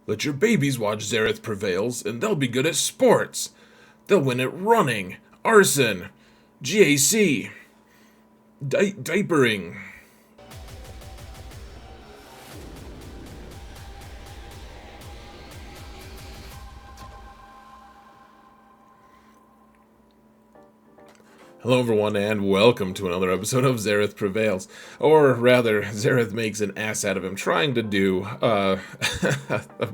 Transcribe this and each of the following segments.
Let your babies watch Zareth Prevails, and they'll be good at sports. They'll win at running, arson, GAC, diapering. Hello everyone and welcome to another episode of Zareth Prevails. Or rather, Zareth makes an ass out of him trying to do a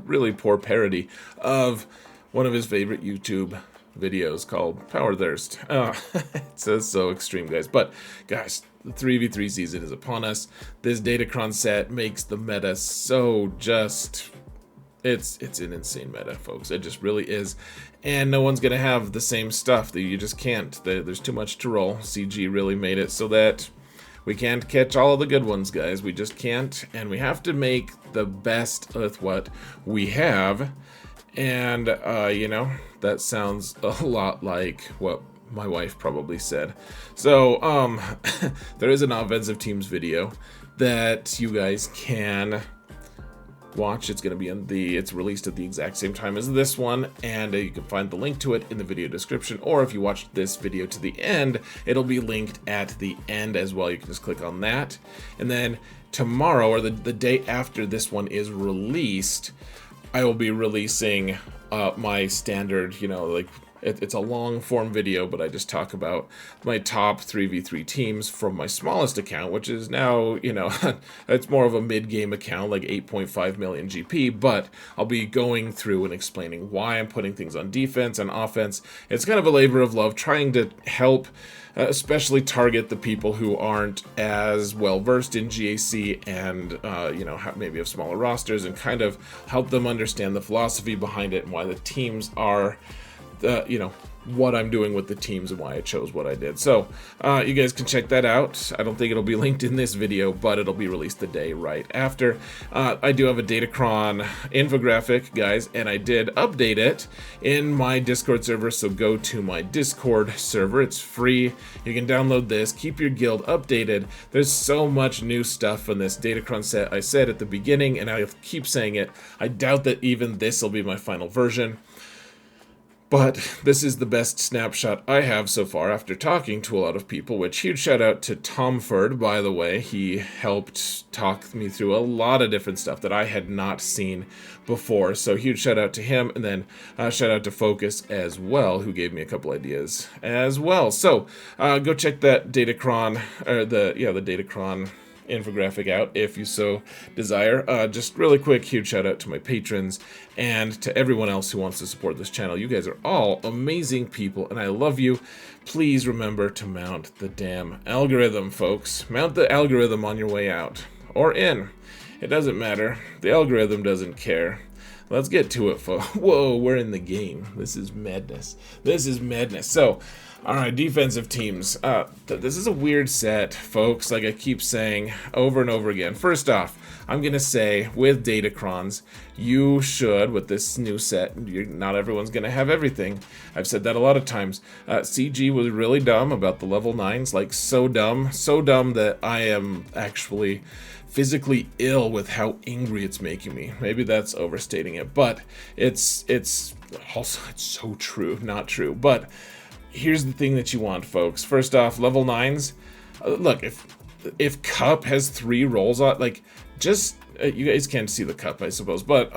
really poor parody of one of his favorite YouTube videos called Power Thirst. It's so extreme, guys. But guys, the 3v3 season is upon us. This Datacron set makes the meta so just... It's an insane meta, folks. It just really is. And no one's going to have the same stuff. You just can't. There's too much to roll. CG really made it so that we can't catch all of the good ones, guys. We just can't. And we have to make the best with what we have. And, you know, that sounds a lot like what my wife probably said. So, there is an offensive teams video that you guys can watch. It's going to be it's released at the exact same time as this one, and you can find the link to it in the video description, or if you watched this video to the end, it'll be linked at the end as well. You can just click on that, and then tomorrow, or the day after this one is released, I will be releasing my standard, you know, like it's a long form video, but I just talk about my top 3v3 teams from my smallest account, which is now, you know, it's more of a mid-game account, like 8.5 million GP, but I'll be going through and explaining why I'm putting things on defense and offense. It's kind of a labor of love, trying to help especially target the people who aren't as well versed in GAC and, you know, maybe have smaller rosters, and kind of help them understand the philosophy behind it and why the teams are... you know, what I'm doing with the teams and why I chose what I did. So, you guys can check that out. I don't think it'll be linked in this video, but it'll be released the day right after. I do have a Datacron infographic, guys, and I did update it in my Discord server, so go to my Discord server. It's free. You can download this, keep your guild updated. There's so much new stuff in this Datacron set. I said at the beginning, and I'll keep saying it, I doubt that even this will be my final version. But this is the best snapshot I have so far after talking to a lot of people, which huge shout out to Tomford, by the way. He helped talk me through a lot of different stuff that I had not seen before. So huge shout out to him, and then shout out to Focus as well, who gave me a couple ideas as well. So go check that Datacron, or the Datacron infographic out if you so desire. Just really quick, huge shout out to my patrons and to everyone else who wants to support this channel. You guys are all amazing people and I love you. Please remember to mount the damn algorithm, folks. Mount the algorithm on your way out or in. It doesn't matter. The algorithm doesn't care. Let's get to it, folks. Whoa, we're in the game. This is madness. This is madness. So, alright, defensive teams. This is a weird set, folks, like I keep saying over and over again. First off, I'm going to say, with Datacrons, you should, with this new set, not everyone's going to have everything. I've said that a lot of times. CG was really dumb about the level 9s, like so dumb that I am actually physically ill with how angry it's making me. Maybe that's overstating it, but it's also, it's so true, not true. But here's the thing that you want, folks. First off, level 9s. Look, if Cup has 3 rolls on, like, just you guys can't see the Cup, I suppose, but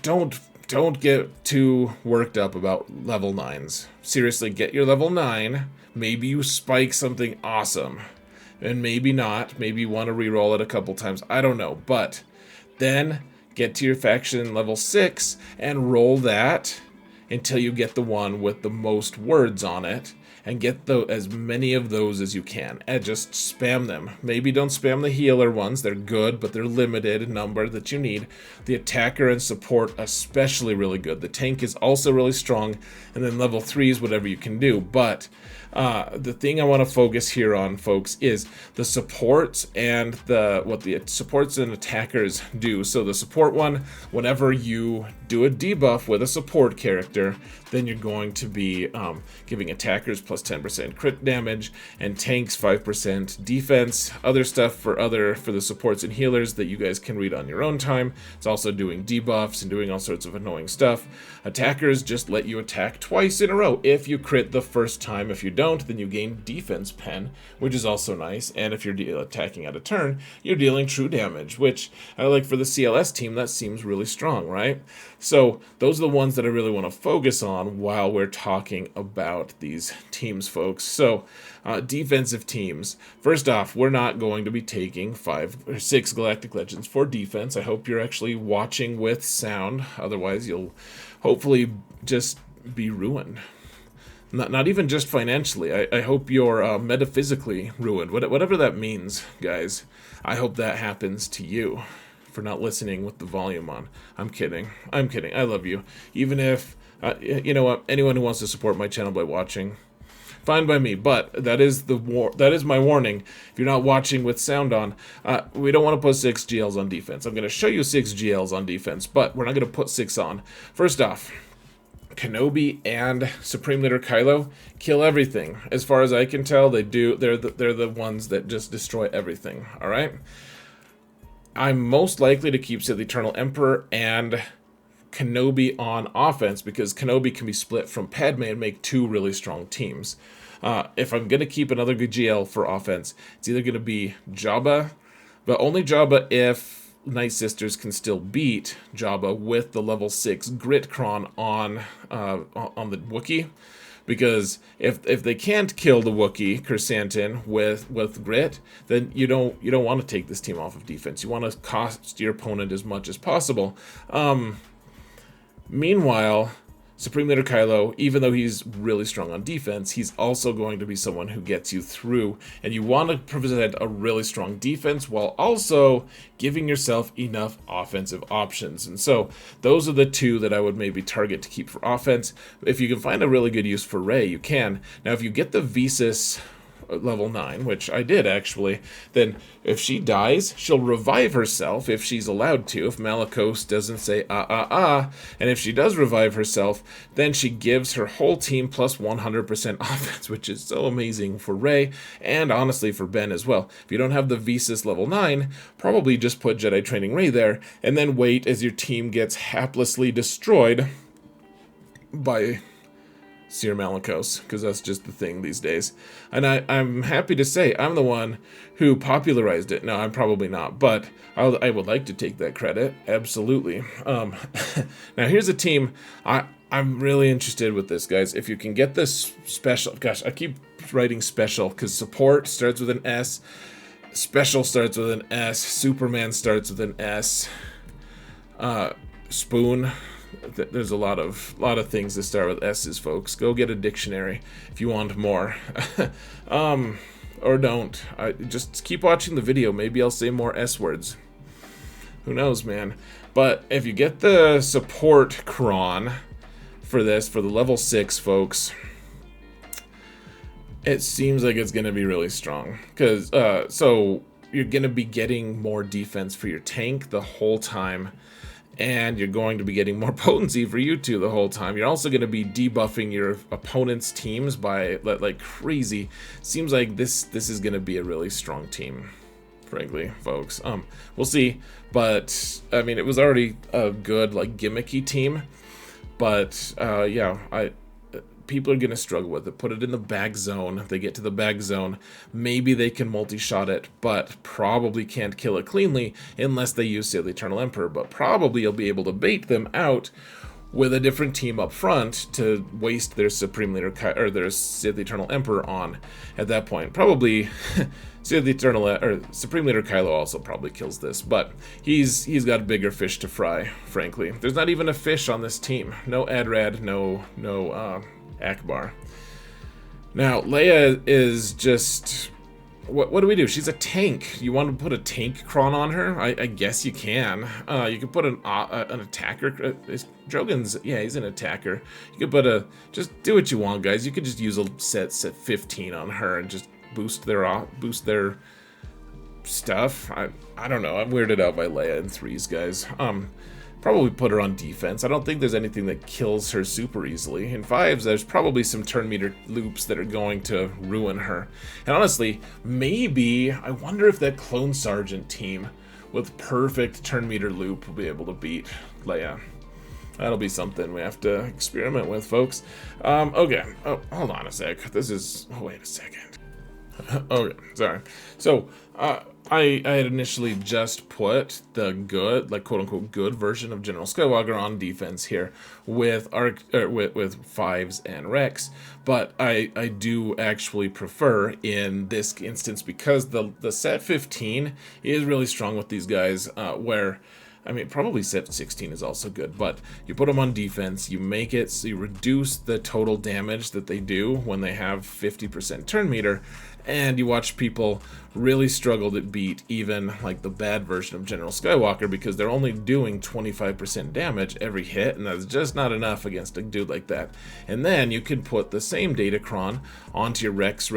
don't get too worked up about level 9s. Seriously, get your level 9. Maybe you spike something awesome, and maybe not. Maybe you want to reroll it a couple times. I don't know, but then get to your faction level 6 and roll that until you get the one with the most words on it, and get as many of those as you can, and just spam them. Maybe don't spam the healer ones. They're good, but they're limited in number that you need. The attacker and support especially really good. The tank is also really strong, and then level 3 is whatever you can do. But the thing I want to focus here on, folks, is the supports and what the supports and attackers do. So the support one, whenever you do a debuff with a support character, then you're going to be giving attackers plus 10% crit damage, and tanks 5% defense. Other stuff for the supports and healers that you guys can read on your own time. It's also doing debuffs and doing all sorts of annoying stuff. Attackers just let you attack twice in a row. If you crit the first time, if you don't, then you gain defense pen, which is also nice. And if you're attacking at a turn, you're dealing true damage, which I like for the CLS team. That seems really strong, right? So those are the ones that I really want to focus on while we're talking about these teams, folks. So defensive teams. First off, we're not going to be taking 5 or 6 Galactic Legends for defense. I hope you're actually watching with sound. Otherwise, you'll hopefully just be ruined. Not even just financially. I hope you're metaphysically ruined. Whatever that means, guys. I hope that happens to you for not listening with the volume on. I'm kidding. I love you. Even if, you know what, anyone who wants to support my channel by watching, fine by me. But that is my warning. If you're not watching with sound on, we don't want to put 6 GLs on defense. I'm going to show you 6 GLs on defense, but we're not going to put 6 on. First off, Kenobi and Supreme Leader Kylo kill everything. As far as I can tell, they do. They're the ones that just destroy everything. All right. I'm most likely to keep Sith Eternal Emperor and Kenobi on offense because Kenobi can be split from Padme and make 2 really strong teams. If I'm gonna keep another good GL for offense, it's either gonna be Jabba, but only Jabba if Night Sisters can still beat Jabba with the level 6 Gritcron on the Wookiee, because if they can't kill the Wookiee Chrysantin with Grit, then you don't want to take this team off of defense. You want to cost your opponent as much as possible. Meanwhile, Supreme Leader Kylo, even though he's really strong on defense, he's also going to be someone who gets you through, and you want to present a really strong defense while also giving yourself enough offensive options. And so those are the 2 that I would maybe target to keep for offense. If you can find a really good use for Rey, you can. Now, if you get the Visas level 9, which I did actually, then if she dies, she'll revive herself if she's allowed to, if Malicos doesn't say and if she does revive herself, then she gives her whole team plus 100% offense, which is so amazing for Rey, and honestly for Ben as well. If you don't have the Visas level 9, probably just put Jedi Training Rey there, and then wait as your team gets haplessly destroyed by Seer Malicos, because that's just the thing these days. And I'm happy to say I'm the one who popularized it. No, I'm probably not, but I would like to take that credit. Absolutely. Now, here's a team. I'm really interested with this, guys. If you can get this special... Gosh, I keep writing special, because support starts with an S. Special starts with an S. Superman starts with an S. Spoon... There's a lot of things that start with S's, folks. Go get a dictionary if you want more. Or don't. Just keep watching the video. Maybe I'll say more S words. Who knows, man. But if you get the support cron for this, for the level 6, folks, it seems like it's going to be really strong. Because, so you're going to be getting more defense for your tank the whole time. And you're going to be getting more potency for you two the whole time. You're also going to be debuffing your opponent's teams by like crazy. Seems like this is going to be a really strong team, frankly, folks. We'll see. But I mean, it was already a good like gimmicky team. But yeah, people are going to struggle with it. Put it in the bag zone. If they get to the bag zone, maybe they can multi-shot it, but probably can't kill it cleanly unless they use, say, the Eternal Emperor. But probably you'll be able to bait them out with a different team up front to waste their Supreme Leader or their Sith Eternal Emperor on at that point. Probably Sith Eternal or Supreme Leader Kylo also probably kills this, but he's got bigger fish to fry, frankly. There's not even a fish on this team. No Adrad, no Akbar. Now, Leia is just... What do we do? She's a tank. You want to put a tank cron on her? I guess you can. You could put an attacker. Drogon's, yeah, he's an attacker. You could put a... Just do what you want, guys. You could just use a set 15 on her and just boost their stuff. I don't know. I'm weirded out by Leia in 3s, guys. Probably put her on defense. I don't think there's anything that kills her super easily. In 5s, there's probably some turn meter loops that are going to ruin her. And honestly, maybe, I wonder if that Clone Sergeant team with perfect turn meter loop will be able to beat Leia. That'll be something we have to experiment with, folks. Okay. Oh, hold on a sec. This is... Oh, wait a second. Okay, sorry. So, I had initially just put the good, like quote-unquote good version of General Skywalker on defense here with with 5s and Rex, but I do actually prefer in this instance, because the set 15 is really strong with these guys, where... I mean, probably set 16 is also good, but you put them on defense, you make it so you reduce the total damage that they do when they have 50% turn meter, and you watch people really struggle to beat even like the bad version of General Skywalker, because they're only doing 25% damage every hit, and that's just not enough against a dude like that. And then you can put the same Datacron onto your Rex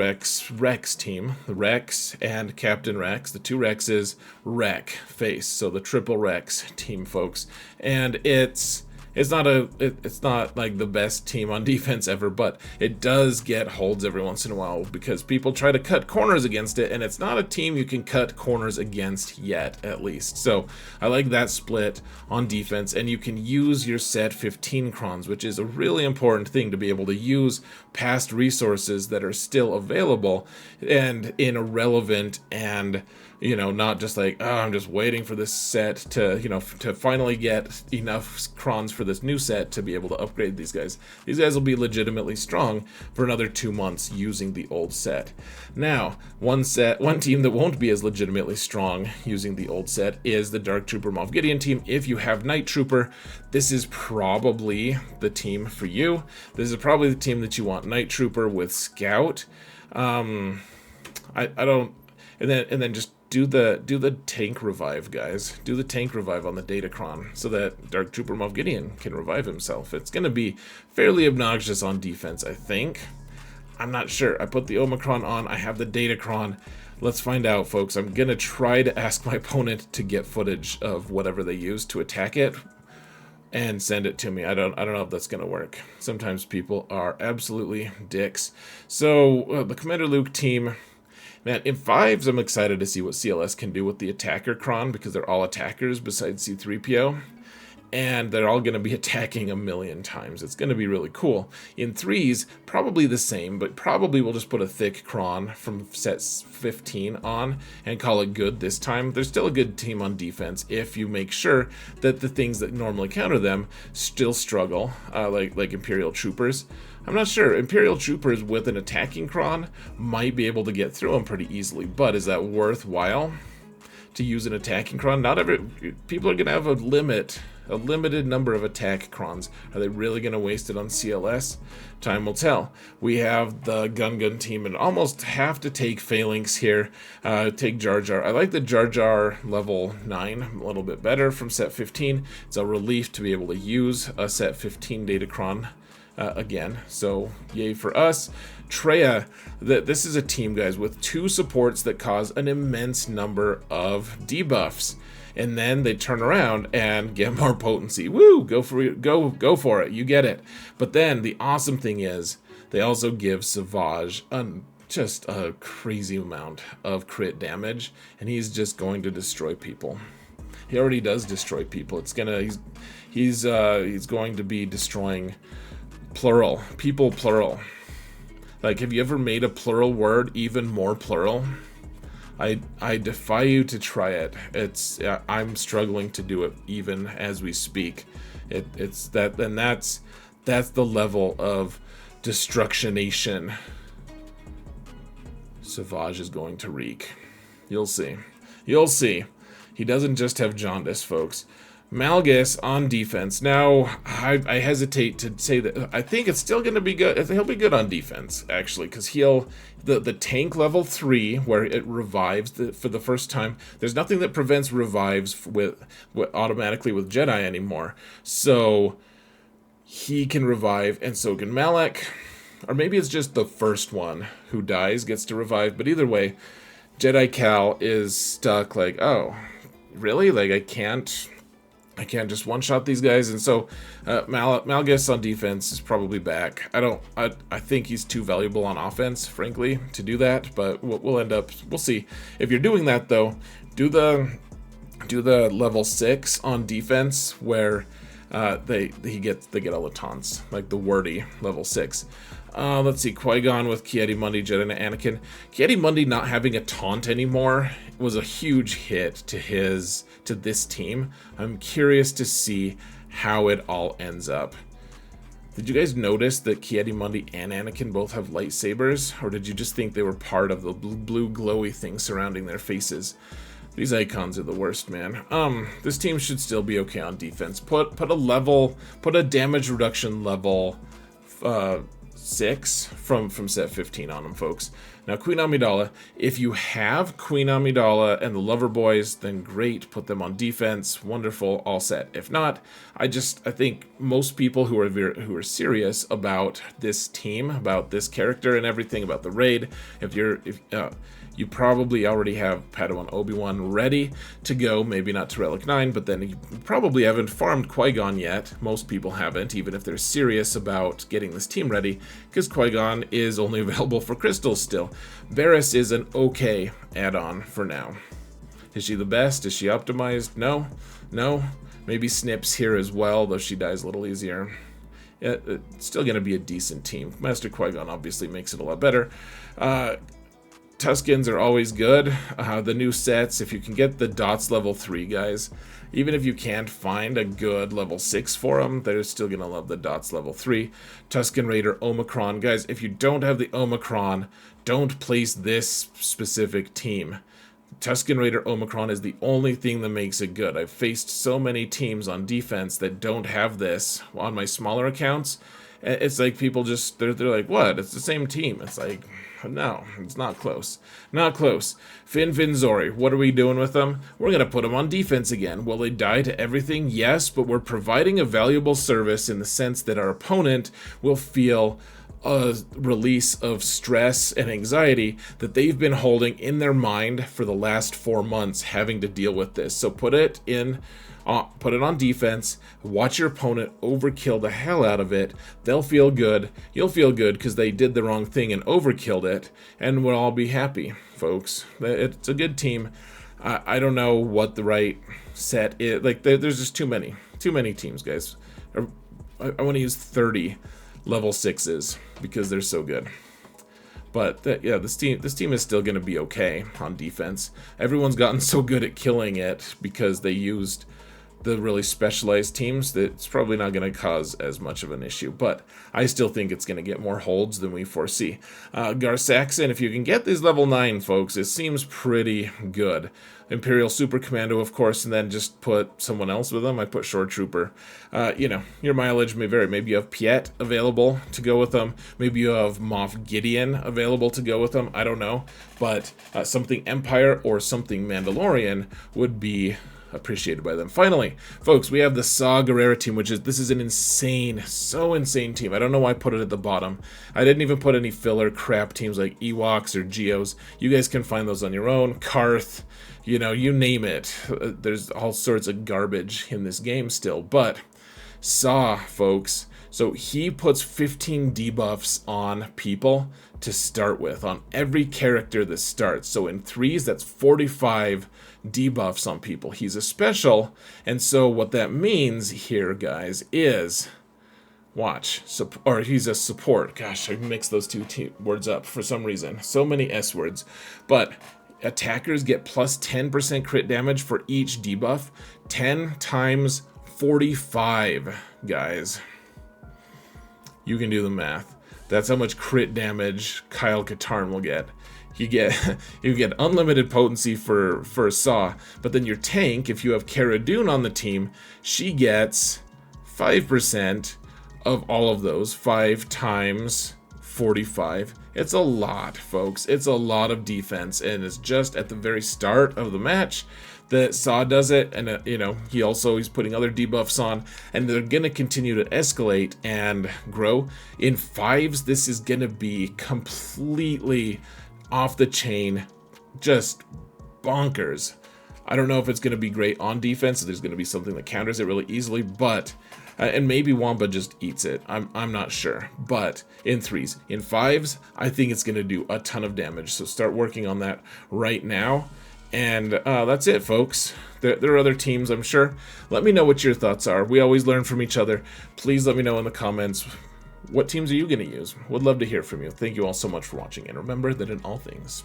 team, the Rex and Captain Rex, the 2 Rexes, Wreck face, so the triple Rex team, folks. And it's not like the best team on defense ever, but it does get holds every once in a while because people try to cut corners against it, and it's not a team you can cut corners against yet, at least. So I like that split on defense, and you can use your set 15 crons, which is a really important thing, to be able to use past resources that are still available and in a relevant and, you know, not just like, oh, I'm just waiting for this set to, you know, to finally get enough crons for this new set to be able to upgrade these guys. These guys will be legitimately strong for another 2 months using the old set. Now, one team that won't be as legitimately strong using the old set is the Dark Trooper Moff Gideon team. If you have Night Trooper, this is probably the team for you. This is probably the team that you want. Night Trooper with Scout. I don't, and then just do the tank revive, guys. Do the tank revive on the Datacron so that Dark Trooper Moff Gideon can revive himself. It's going to be fairly obnoxious on defense, I think. I'm not sure. I put the Omicron on. I have the Datacron. Let's find out, folks. I'm going to try to ask my opponent to get footage of whatever they use to attack it and send it to me. I don't know if that's going to work. Sometimes people are absolutely dicks. So, the Commander Luke team... Man, in 5s, I'm excited to see what CLS can do with the Attacker Cron, because they're all attackers besides C-3PO, and they're all going to be attacking a million times. It's going to be really cool. In 3s, probably the same, but probably we'll just put a thick Cron from set 15 on and call it good this time. There's still a good team on defense if you make sure that the things that normally counter them still struggle, like Imperial Troopers. I'm not sure. Imperial Troopers with an attacking Cron might be able to get through them pretty easily, but is that worthwhile to use an attacking Cron? Not every... People are going to have a limited number of attack Crons. Are they really going to waste it on CLS? Time will tell. We have the Gun team, and almost have to take Phalanx here. Take Jar Jar. I like the Jar Jar level 9 a little bit better from set 15. It's a relief to be able to use a set 15 Datacron again, so yay for us. Traya, this is a team, guys, with 2 supports that cause an immense number of debuffs, and then they turn around and get more potency. Woo! Go for it, go for it. You get it. But then the awesome thing is they also give Savage just a crazy amount of crit damage, and he's just going to destroy people. He already does destroy people. He's going to be destroying people plural. Like, have you ever made a plural word even more plural? I defy you to try it. I'm struggling to do it even as we speak. That's the level of destructionation Savage is going to wreak. You'll see. He doesn't just have jaundice, folks. Malgus on defense. Now, I hesitate to say that. I think it's still going to be good. He'll be good on defense, actually, because the tank level 3, where it revives for the first time. There's nothing that prevents revives automatically with Jedi anymore. So he can revive, and so can Malak. Or maybe it's just the first one who dies gets to revive. But either way, Jedi Cal is stuck like, oh, really? Like, I can't just one-shot these guys. And so Malgus on defense is probably back. I think he's too valuable on offense, frankly, to do that, but we'll see. If you're doing that, though, do the level 6 on defense where they get all the taunts, like the wordy level 6. Let's see, Qui-Gon with Ki-Adi-Mundi, Jedi and Anakin. Ki-Adi-Mundi not having a taunt anymore was a huge hit to this team. I'm curious to see how it all ends up. Did you guys notice that Ki-Adi-Mundi and Anakin both have lightsabers? Or did you just think they were part of the blue glowy thing surrounding their faces? These icons are the worst, man. This team should still be okay on defense. Put a damage reduction level 6 from set 15 on them, folks. Now, Queen Amidala, if you have Queen Amidala and the Lover Boys, then great, put them on defense, wonderful, all set. If not, I think most people who are serious about this team, about this character and everything, about the raid, if you probably already have Padawan Obi-Wan ready to go, maybe not to Relic 9, but then you probably haven't farmed Qui-Gon yet. Most people haven't, even if they're serious about getting this team ready, because Qui-Gon is only available for crystals still. Varys is an okay add-on for now. Is she the best? Is she optimized? No. Maybe Snips here as well, though she dies a little easier. It's still going to be a decent team. Master Qui-Gon obviously makes it a lot better. Tuskens are always good. The new sets, if you can get the dots level 3, guys, even if you can't find a good level 6 for them, they're still going to love the dots level 3. Tusken Raider Omicron. Guys, if you don't have the Omicron, don't place this specific team. Tusken Raider Omicron is the only thing that makes it good. I've faced so many teams on defense that don't have this on my smaller accounts. It's like people just, they're like, what? It's the same team. It's like, no, it's not close. Not close. Finn Zori, what are we doing with them? We're going to put them on defense again. Will they die to everything? Yes, but we're providing a valuable service in the sense that our opponent will feel a release of stress and anxiety that they've been holding in their mind for the last 4 months, having to deal with this. So put it on defense, watch your opponent overkill the hell out of it. They'll feel good, you'll feel good because they did the wrong thing and overkilled it, and we'll all be happy, folks. It's a good team. I don't know what the right set is. Like, there's just too many teams, guys. I want to use 30 level 6s because they're so good. But this team is still going to be okay on defense. Everyone's gotten so good at killing it because they used the really specialized teams that it's probably not going to cause as much of an issue. But I still think it's going to get more holds than we foresee. Gar Saxon, if you can get these level 9, folks, it seems pretty good. Imperial Super Commando, of course, and then just put someone else with them. I put Shore Trooper. Your mileage may vary. Maybe you have Piet available to go with them. Maybe you have Moff Gideon available to go with them. I don't know. But something Empire or something Mandalorian would be appreciated by them. Finally, folks, we have the Saw Gerrera team, this is an insane team. I don't know why I put it at the bottom. I didn't even put any filler crap teams like Ewoks or Geos. You guys can find those on your own. Karth, you name it. There's all sorts of garbage in this game still, but Saw, folks. So he puts 15 debuffs on people to start with, on every character that starts. So in 3s, that's 45 debuffs on people. He's a special, and so what that means here, guys, is he's a support. Gosh, I mixed those two words up for some reason. So many S words. But attackers get plus 10% crit damage for each debuff. 10 times 45, guys. You can do the math. That's how much crit damage Kyle Katarn will get. You get unlimited potency for Saw, but then your tank, if you have Cara Dune on the team, she gets 5% of all of those. 5 times 45. It's a lot, folks. It's a lot of defense, and it's just at the very start of the match that Saw does it, and he's putting other debuffs on, and they're gonna continue to escalate and grow. In 5s, this is gonna be completely off the chain just bonkers. I don't know if it's going to be great on defense. There's going to be something that counters it really easily, but and maybe Wamba just eats it. I'm not sure. But in 3s, in 5s, I think it's going to do a ton of damage. So start working on that right now. And that's it, folks. There are other teams, I'm sure. Let me know what your thoughts are. We always learn from each other. Please let me know in the comments, what teams are you going to use? Would love to hear from you. Thank you all so much for watching. And remember that in all things,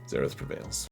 Xerath prevails.